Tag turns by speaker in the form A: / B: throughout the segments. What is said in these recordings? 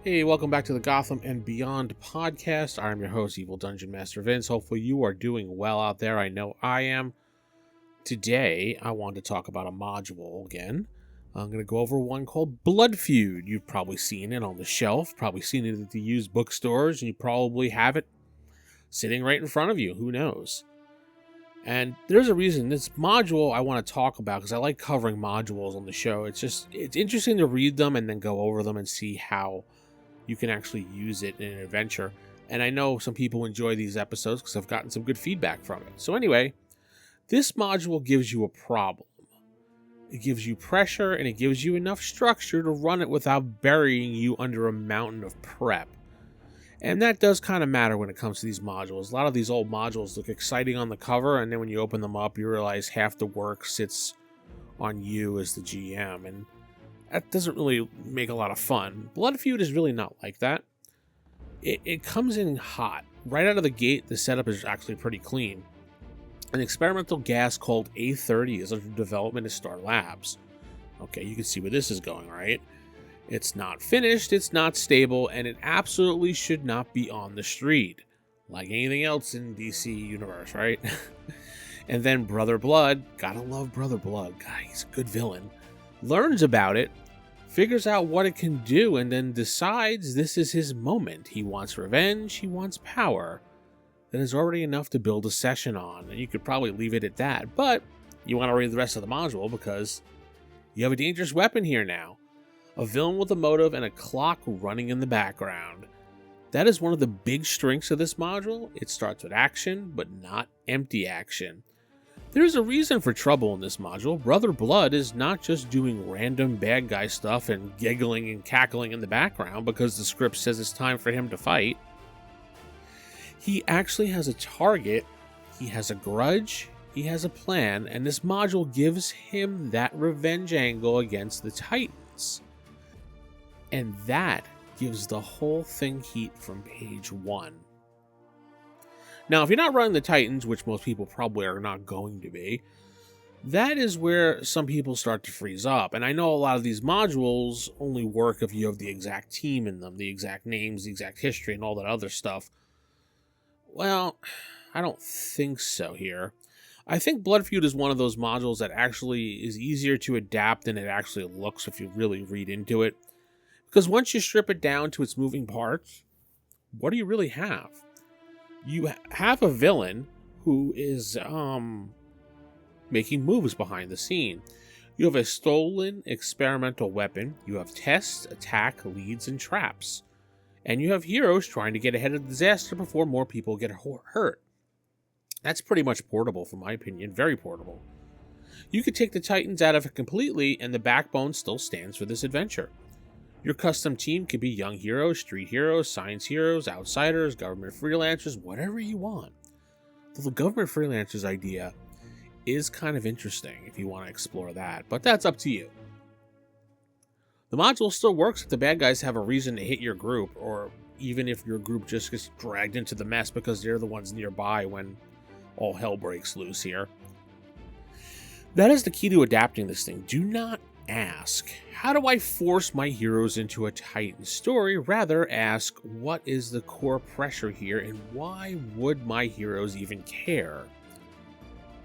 A: Hey, welcome back to the Gotham and Beyond podcast. I'm your host, Evil Dungeon Master Vince. Hopefully you are doing well out there. I know I am. Today, I want to talk about a module again. I'm going to go over one called Blood Feud. You've probably seen it on the shelf, probably seen it at the used bookstores, and you probably have it sitting right in front of you. Who knows? And there's a reason this module I want to talk about because I like covering modules on the show. It's interesting to read them and then go over them and see how you can actually use it in an adventure. And I know some people enjoy these episodes because I've gotten some good feedback from it. So anyway, this module gives you a problem. It gives you pressure and it gives you enough structure to run it without burying you under a mountain of prep. And that does kind of matter when it comes to these modules. A lot of these old modules look exciting on the cover, and then when you open them up, you realize half the work sits on you as the GM. And that doesn't really make a lot of fun. Blood Feud is really not like that. It comes in hot. Right out of the gate, the setup is actually pretty clean. An experimental gas called A30 is under development at Star Labs. Okay, you can see where this is going, right? It's not finished, it's not stable, and it absolutely should not be on the street. Like anything else in DC Universe, right? And then Brother Blood, gotta love Brother Blood, God, he's a good villain, learns about it, figures out what it can do, and then decides this is his moment. He wants revenge, he wants power. That is already enough to build a session on, and you could probably leave it at that, but you want to read the rest of the module because you have a dangerous weapon here now. A villain with a motive and a clock running in the background. That is one of the big strengths of this module. It starts with action, but not empty action. There's a reason for trouble in this module. Brother Blood is not just doing random bad guy stuff and giggling and cackling in the background because the script says it's time for him to fight. He actually has a target, he has a grudge, he has a plan, and this module gives him that revenge angle against the Titans. And that gives the whole thing heat from page 1. Now, if you're not running the Titans, which most people probably are not going to be, that is where some people start to freeze up. And I know a lot of these modules only work if you have the exact team in them, the exact names, the exact history, and all that other stuff. Well, I don't think so here. I think Blood Feud is one of those modules that actually is easier to adapt than it actually looks if you really read into it. Because once you strip it down to its moving parts, what do you really have? You have a villain who is making moves behind the scene. You have a stolen experimental weapon. You have tests, attack, leads, and traps. And you have heroes trying to get ahead of the disaster before more people get hurt. That's pretty much portable, from my opinion. Very portable. You could take the Titans out of it completely, and the backbone still stands for this adventure. Your custom team could be young heroes, street heroes, science heroes, outsiders, government freelancers, whatever you want. The government freelancers idea is kind of interesting if you want to explore that, but that's up to you. The module still works if the bad guys have a reason to hit your group, or even if your group just gets dragged into the mess because they're the ones nearby when all hell breaks loose here. That is the key to adapting this thing. Do not ask, how do I force my heroes into a Titan story? Rather ask, what is the core pressure here and why would my heroes even care?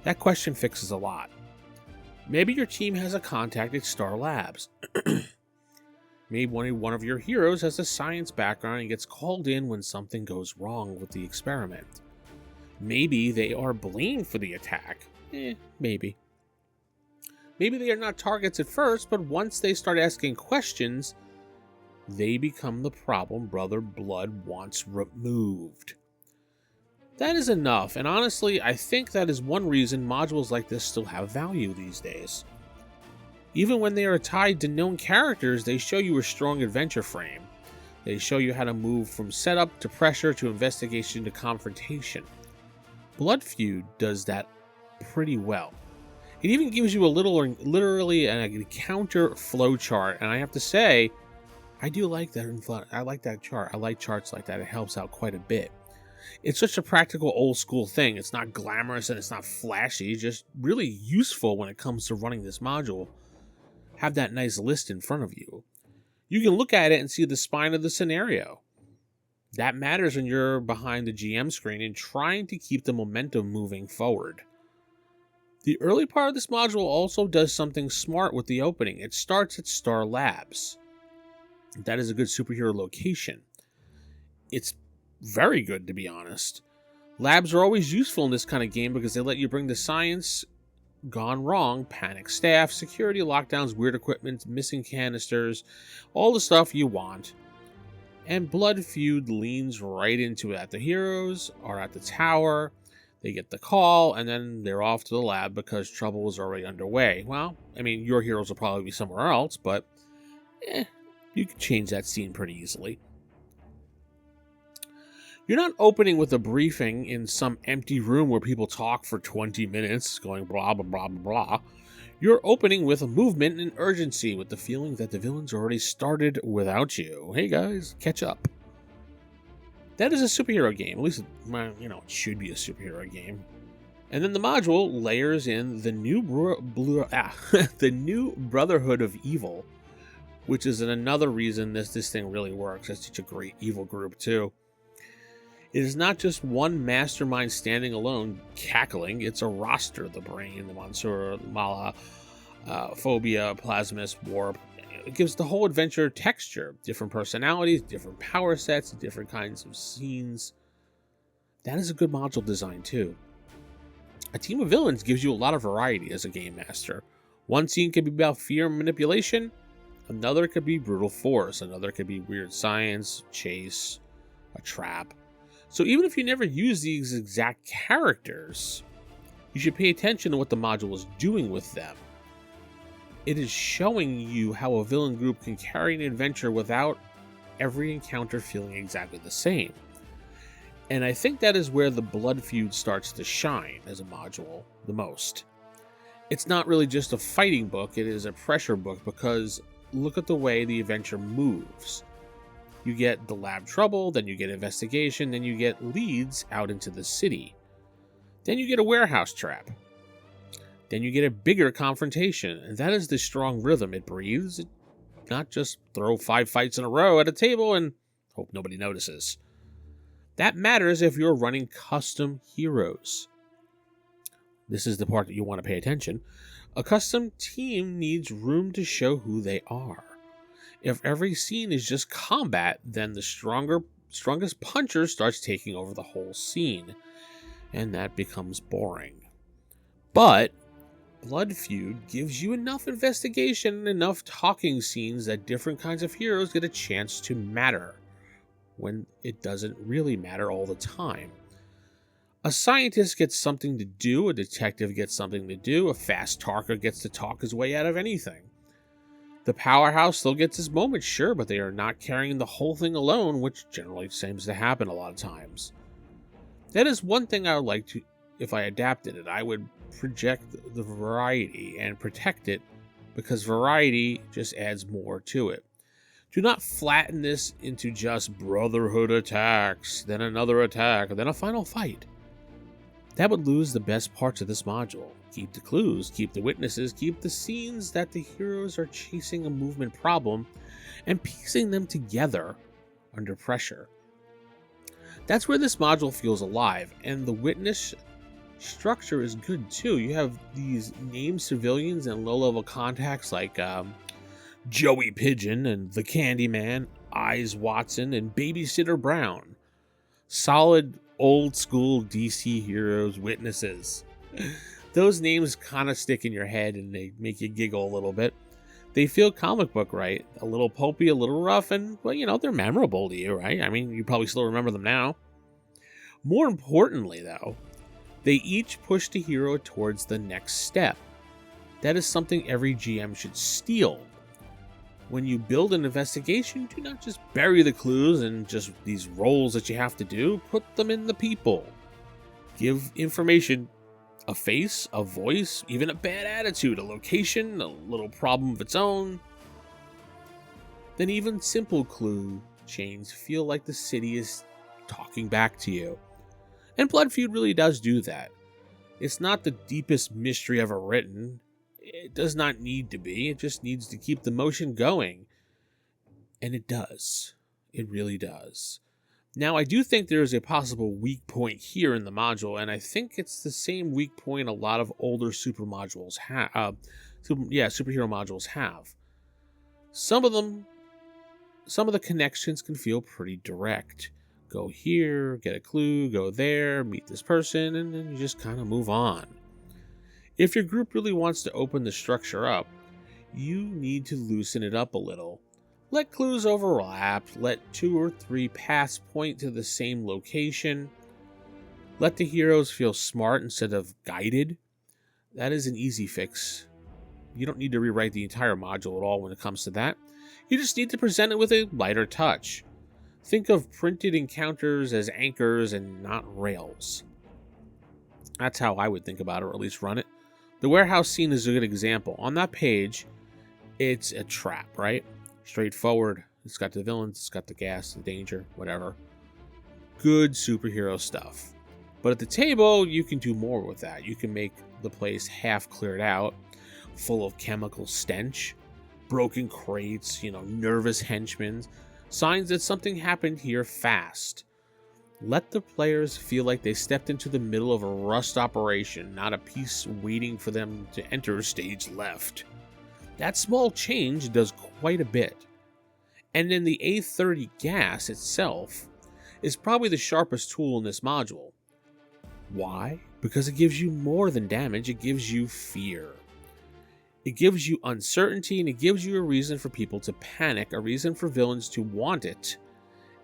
A: That question fixes a lot. Maybe your team has a contact at Star Labs. Maybe one of your heroes has a science background and gets called in when something goes wrong with the experiment. Maybe they are blamed for the attack. Maybe. Maybe they are not targets at first, but once they start asking questions, they become the problem Brother Blood wants removed. That is enough, and honestly, I think that is one reason modules like this still have value these days. Even when they are tied to known characters, they show you a strong adventure frame. They show you how to move from setup to pressure to investigation to confrontation. Blood Feud does that pretty well. It even gives you literally an encounter flowchart, and I have to say, I do like that. I like that chart. I like charts like that. It helps out quite a bit. It's such a practical old school thing. It's not glamorous and it's not flashy, just really useful when it comes to running this module. Have that nice list in front of you. You can look at it and see the spine of the scenario. That matters when you're behind the GM screen and trying to keep the momentum moving forward. The early part of this module also does something smart with the opening. It starts at Star Labs. That is a good superhero location. It's very good, to be honest. Labs are always useful in this kind of game because they let you bring the science gone wrong, panic staff, security lockdowns, weird equipment, missing canisters, all the stuff you want. And Blood Feud leans right into that. The heroes are at the tower, they get the call, and then they're off to the lab because trouble is already underway. Well, I mean, your heroes will probably be somewhere else, but you can change that scene pretty easily. You're not opening with a briefing in some empty room where people talk for 20 minutes, going blah, blah, blah, blah, blah. You're opening with a movement and urgency, with the feeling that the villains already started without you. Hey guys, catch up. That is a superhero game. At least, it should be a superhero game. And then the module layers in the new the new Brotherhood of Evil, which is another reason this thing really works. It's such a great evil group too. It is not just one mastermind standing alone, cackling. It's a roster: the Brain, the Monsur, Mala, Phobia, Plasmus, Warp. It gives the whole adventure texture. Different personalities, different power sets, different kinds of scenes. That is a good module design too. A team of villains gives you a lot of variety as a game master. One scene could be about fear and manipulation. Another could be brutal force. Another could be weird science, chase, a trap. So even if you never use these exact characters, you should pay attention to what the module is doing with them. It is showing you how a villain group can carry an adventure without every encounter feeling exactly the same. And I think that is where the Blood Feud starts to shine as a module the most. It's not really just a fighting book, it is a pressure book, because look at the way the adventure moves. You get the lab trouble, then you get investigation, then you get leads out into the city. Then you get a warehouse trap. Then you get a bigger confrontation, and that is the strong rhythm it breathes. It not just throw 5 fights in a row at a table and hope nobody notices. That matters if you're running custom heroes. This is the part that you want to pay attention. A custom team needs room to show who they are. If every scene is just combat, then the strongest puncher starts taking over the whole scene, and that becomes boring. But Blood Feud gives you enough investigation and enough talking scenes that different kinds of heroes get a chance to matter, when it doesn't really matter all the time. A scientist gets something to do, a detective gets something to do, a fast talker gets to talk his way out of anything. The powerhouse still gets his moment, sure, but they are not carrying the whole thing alone, which generally seems to happen a lot of times. That is one thing I would like to, if I adapted it, I would project the variety and protect it, because variety just adds more to it. Do not flatten this into just Brotherhood attacks, then another attack, and then a final fight. That would lose the best parts of this module. Keep the clues, keep the witnesses, keep the scenes that the heroes are chasing a movement problem and piecing them together under pressure. That's where this module feels alive, and the witness structure is good too. You have these named civilians and low-level contacts like Joey Pigeon and the Candyman, Eyes Watson, and Babysitter Brown. Solid old-school DC heroes witnesses. Those names kind of stick in your head and they make you giggle a little bit. They feel comic book, right? A little pulpy, a little rough, and, well, they're memorable to you, right? I mean, you probably still remember them now. More importantly, though, they each push the hero towards the next step. That is something every GM should steal. When you build an investigation, do not just bury the clues and just these roles that you have to do. Put them in the people. Give information a face, a voice, even a bad attitude, a location, a little problem of its own. Then even simple clue chains feel like the city is talking back to you. And Blood Feud really does do that. It's not the deepest mystery ever written. It does not need to be. It just needs to keep the motion going. And it does. It really does. Now, I do think there is a possible weak point here in the module, and I think it's the same weak point a lot of older superhero modules have. Some of the connections can feel pretty direct. Go here, get a clue, go there, meet this person, and then you just kind of move on. If your group really wants to open the structure up, you need to loosen it up a little. Let clues overlap, let 2 or 3 paths point to the same location. Let the heroes feel smart instead of guided. That is an easy fix. You don't need to rewrite the entire module at all when it comes to that. You just need to present it with a lighter touch. Think of printed encounters as anchors and not rails. That's how I would think about it, or at least run it. The warehouse scene is a good example. On that page, it's a trap, right? Straightforward. It's got the villains, it's got the gas, the danger, whatever. Good superhero stuff. But at the table, you can do more with that. You can make the place half cleared out, full of chemical stench, broken crates, nervous henchmen, signs that something happened here fast. Let the players feel like they stepped into the middle of a rust operation, not a piece waiting for them to enter stage left. That small change does quite a bit. And then the A30 gas itself is probably the sharpest tool in this module. Why? Because it gives you more than damage, it gives you fear. It gives you uncertainty, and it gives you a reason for people to panic, a reason for villains to want it,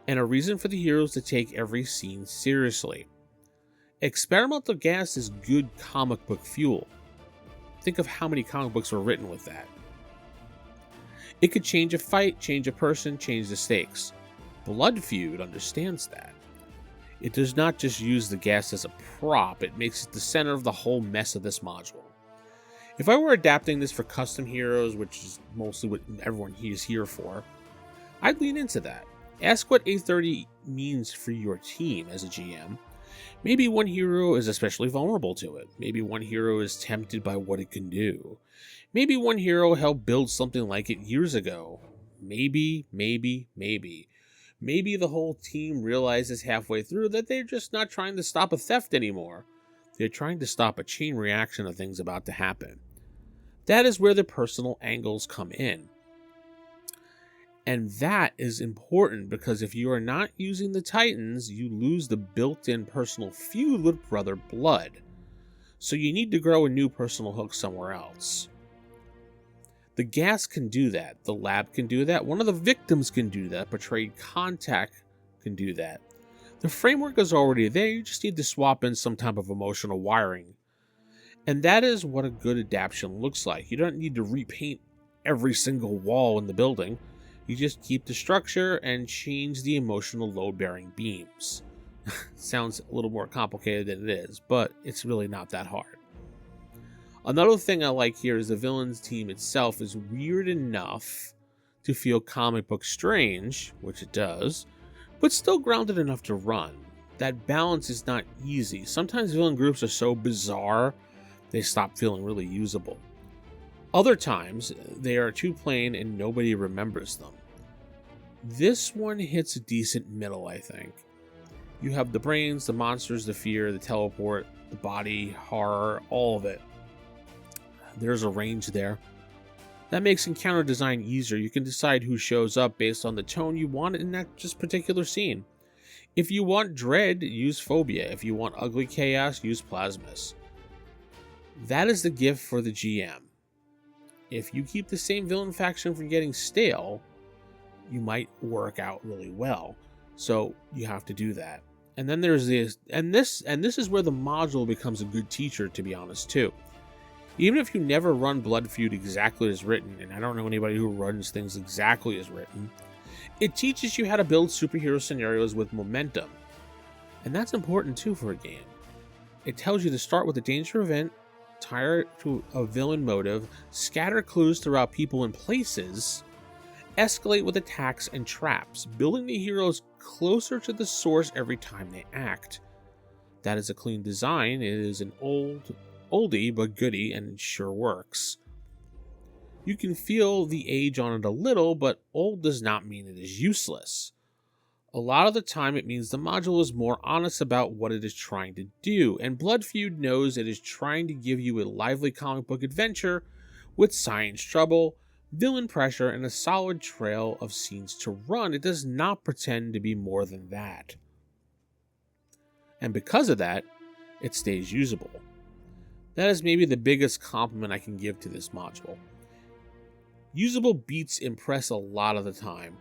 A: and a reason for the heroes to take every scene seriously. Experimental gas is good comic book fuel. Think of how many comic books were written with that. It could change a fight, change a person, change the stakes. Blood Feud understands that. It does not just use the gas as a prop, it makes it the center of the whole mess of this module. If I were adapting this for custom heroes, which is mostly what everyone is here for, I'd lean into that. Ask what A30 means for your team as a GM. Maybe one hero is especially vulnerable to it. Maybe one hero is tempted by what it can do. Maybe one hero helped build something like it years ago. Maybe the whole team realizes halfway through that they're just not trying to stop a theft anymore. They're trying to stop a chain reaction of things about to happen. That is where the personal angles come in. And that is important because if you are not using the Titans, you lose the built-in personal feud with Brother Blood. So you need to grow a new personal hook somewhere else. The gas can do that. The lab can do that. One of the victims can do that. Betrayed contact can do that. The framework is already there. You just need to swap in some type of emotional wiring. And that is what a good adaptation looks like. You don't need to repaint every single wall in the building. You just keep the structure and change the emotional load-bearing beams. Sounds a little more complicated than it is, but it's really not that hard. Another thing I like here is the villains team itself is weird enough to feel comic book strange, which it does, but still grounded enough to run. That balance is not easy. Sometimes villain groups are so bizarre, they stop feeling really usable. Other times, they are too plain and nobody remembers them. This one hits a decent middle, I think. You have the brains, the monsters, the fear, the teleport, the body, horror, all of it. There's a range there. That makes encounter design easier. You can decide who shows up based on the tone you want in that just particular scene. If you want dread, use phobia. If you want ugly chaos, use plasmus. That is the gift for the GM. If you keep the same villain faction from getting stale, you might work out really well. So you have to do that. And then there's this, and this is where the module becomes a good teacher, to be honest, too. Even if you never run Blood Feud exactly as written, and I don't know anybody who runs things exactly as written, it teaches you how to build superhero scenarios with momentum. And that's important too for a game. It tells you to start with a danger event, tie it to a villain motive, scatter clues throughout people and places, escalate with attacks and traps, building the heroes closer to the source every time they act. That is a clean design. It is an oldie but goodie, and it sure works. You can feel the age on it a little, but old does not mean it is useless. A lot of the time, it means the module is more honest about what it is trying to do, and Blood Feud knows it is trying to give you a lively comic book adventure with science trouble, villain pressure, and a solid trail of scenes to run. It does not pretend to be more than that. And because of that, it stays usable. That is maybe the biggest compliment I can give to this module. Usable beats impress a lot of the time,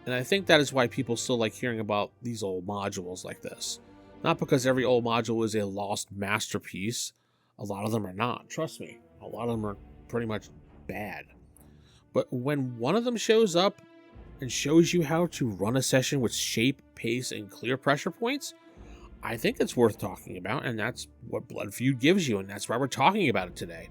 A: and I think that is why people still like hearing about these old modules like this. Not because every old module is a lost masterpiece. A lot of them are not, trust me. A lot of them are pretty much bad. But when one of them shows up and shows you how to run a session with shape, pace, and clear pressure points, I think it's worth talking about, and that's what Blood Feud gives you, and that's why we're talking about it today.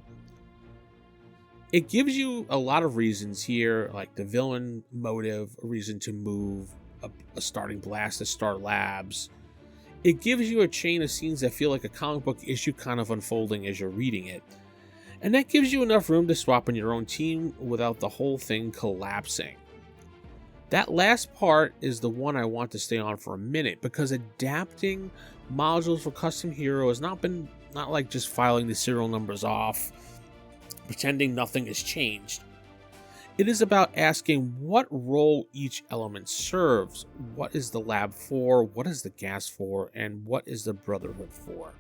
A: It gives you a lot of reasons here, like the villain motive, a reason to move, a starting blast to start labs. It gives you a chain of scenes that feel like a comic book issue kind of unfolding as you're reading it. And that gives you enough room to swap in your own team without the whole thing collapsing. That last part is the one I want to stay on for a minute, because adapting modules for custom hero has not like just filing the serial numbers off, pretending nothing has changed. It is about asking what role each element serves. What is the lab for? What is the gas for? And what is the Brotherhood for?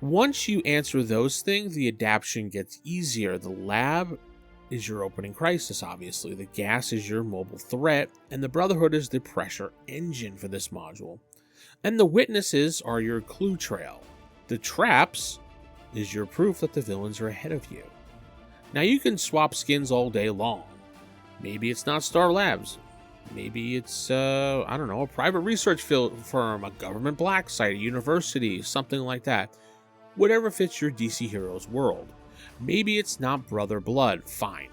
A: Once you answer those things, the adaptation gets easier. The lab is your opening crisis, obviously. The gas is your mobile threat, and the Brotherhood is the pressure engine for this module. And the witnesses are your clue trail. The traps is your proof that the villains are ahead of you. Now you can swap skins all day long. Maybe it's not Star Labs. Maybe it's, a private research firm, a government black site, a university, something like that. Whatever fits your DC Heroes world. Maybe it's not Brother Blood. Fine.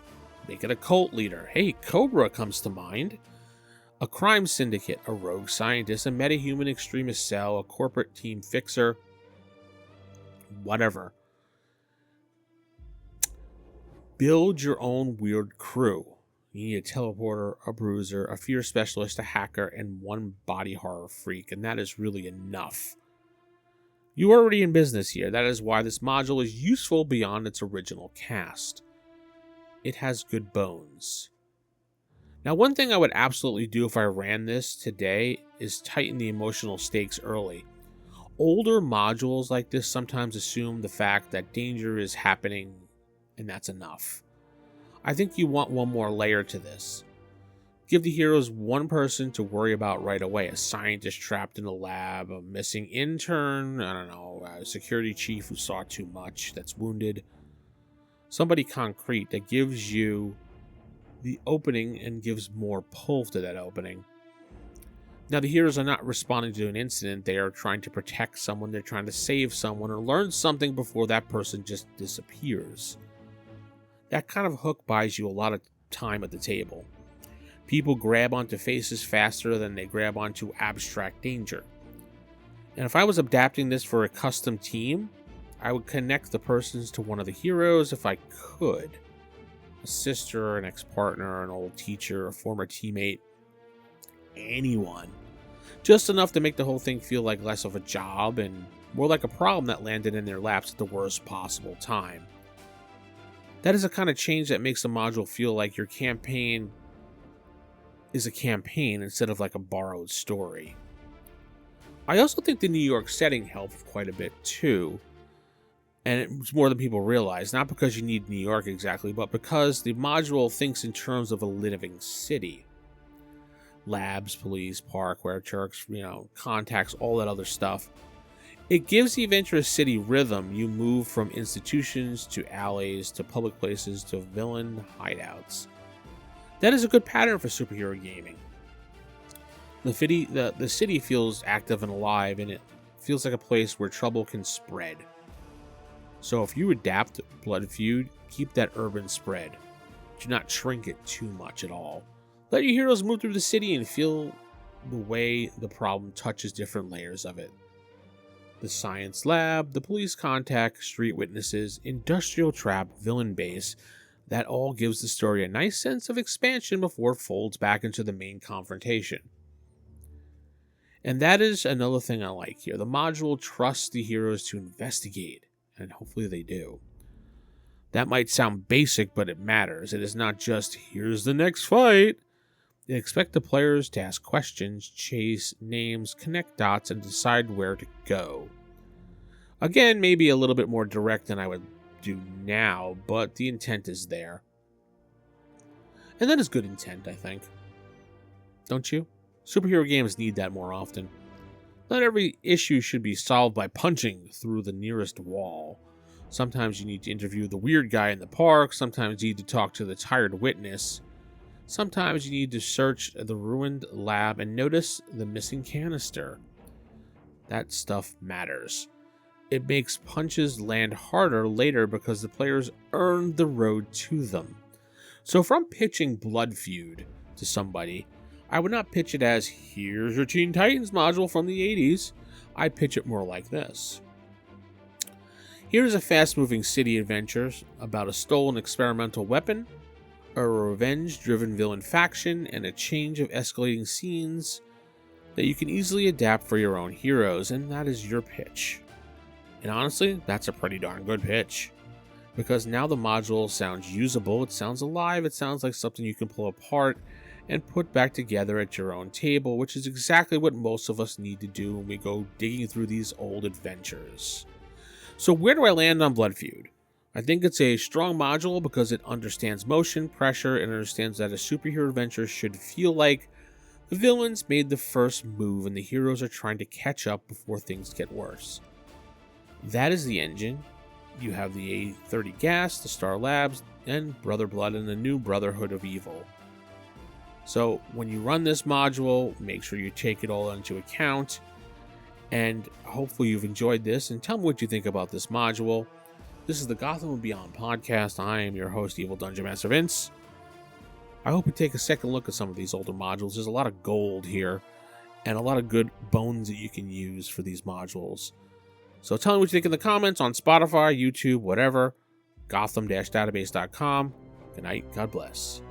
A: Make it a cult leader. Hey, Cobra comes to mind. A crime syndicate, a rogue scientist, a metahuman extremist cell, a corporate team fixer. Whatever. Build your own weird crew. You need a teleporter, a bruiser, a fear specialist, a hacker, and one body horror freak, and that is really enough. You are already in business here. That is why this module is useful beyond its original cast. It has good bones. Now, one thing I would absolutely do if I ran this today is tighten the emotional stakes early. Older modules like this sometimes assume the fact that danger is happening, and that's enough. I think you want one more layer to this. Give the heroes one person to worry about right away. A scientist trapped in a lab, a missing intern, a security chief who saw too much, that's wounded. Somebody concrete that gives you the opening and gives more pull to that opening. Now, the heroes are not responding to an incident. They are trying to protect someone, they're trying to save someone, or learn something before that person just disappears. That kind of hook buys you a lot of time at the table. People grab onto faces faster than they grab onto abstract danger. And if I was adapting this for a custom team, I would connect the persons to one of the heroes if I could. A sister, an ex-partner, an old teacher, a former teammate, anyone. Just enough to make the whole thing feel like less of a job and more like a problem that landed in their laps at the worst possible time. That is a kind of change that makes the module feel like your campaign is a campaign instead of like a borrowed story. I also think the New York setting helped quite a bit too. And it's more than people realize, not because you need New York exactly, but because the module thinks in terms of a living city. Labs, police, park, where church, contacts, all that other stuff. It gives the adventurous city rhythm. You move from institutions to alleys to public places to villain hideouts. That is a good pattern for superhero gaming. The city feels active and alive, and it feels like a place where trouble can spread. So if you adapt Blood Feud, keep that urban spread. Do not shrink it too much at all. Let your heroes move through the city and feel the way the problem touches different layers of it. the science lab, the police contact, street witnesses, industrial trap, villain base. That all gives the story a nice sense of expansion before it folds back into the main confrontation. And that is another thing I like here. The module trusts the heroes to investigate, and hopefully they do. That might sound basic, but it matters. It is not just, here's the next fight. They expect the players to ask questions, chase names, connect dots, and decide where to go. Again, maybe a little bit more direct than I would do now, but the intent is there. And that is good intent, I think. Don't you? Superhero games need that more often. Not every issue should be solved by punching through the nearest wall. Sometimes you need to interview the weird guy in the park, sometimes you need to talk to the tired witness. Sometimes you need to search the ruined lab and notice the missing canister. That stuff matters. It makes punches land harder later because the players earned the road to them. So if I'm pitching Blood Feud to somebody, I would not pitch it as, here's your Teen Titans module from the 80s. I'd pitch it more like this. Here's a fast-moving city adventure about a stolen experimental weapon, a revenge-driven villain faction, and a change of escalating scenes that you can easily adapt for your own heroes, and that is your pitch. And honestly, that's a pretty darn good pitch. Because now the module sounds usable, it sounds alive, it sounds like something you can pull apart and put back together at your own table, which is exactly what most of us need to do when we go digging through these old adventures. So where do I land on Blood Feud? I think it's a strong module because it understands motion, pressure, and understands that a superhero adventure should feel like the villains made the first move and the heroes are trying to catch up before things get worse. That is the engine. You have the A30 Gas, the Star Labs, and Brother Blood, and the new Brotherhood of Evil. So when you run this module, make sure you take it all into account. And hopefully you've enjoyed this, and tell me what you think about this module. This is the Gotham and Beyond podcast. I am your host, Evil Dungeon Master Vince. I hope you take a second look at some of these older modules. There's a lot of gold here, and a lot of good bones that you can use for these modules. So tell me what you think in the comments on Spotify, YouTube, whatever. Gotham-database.com. Good night. God bless.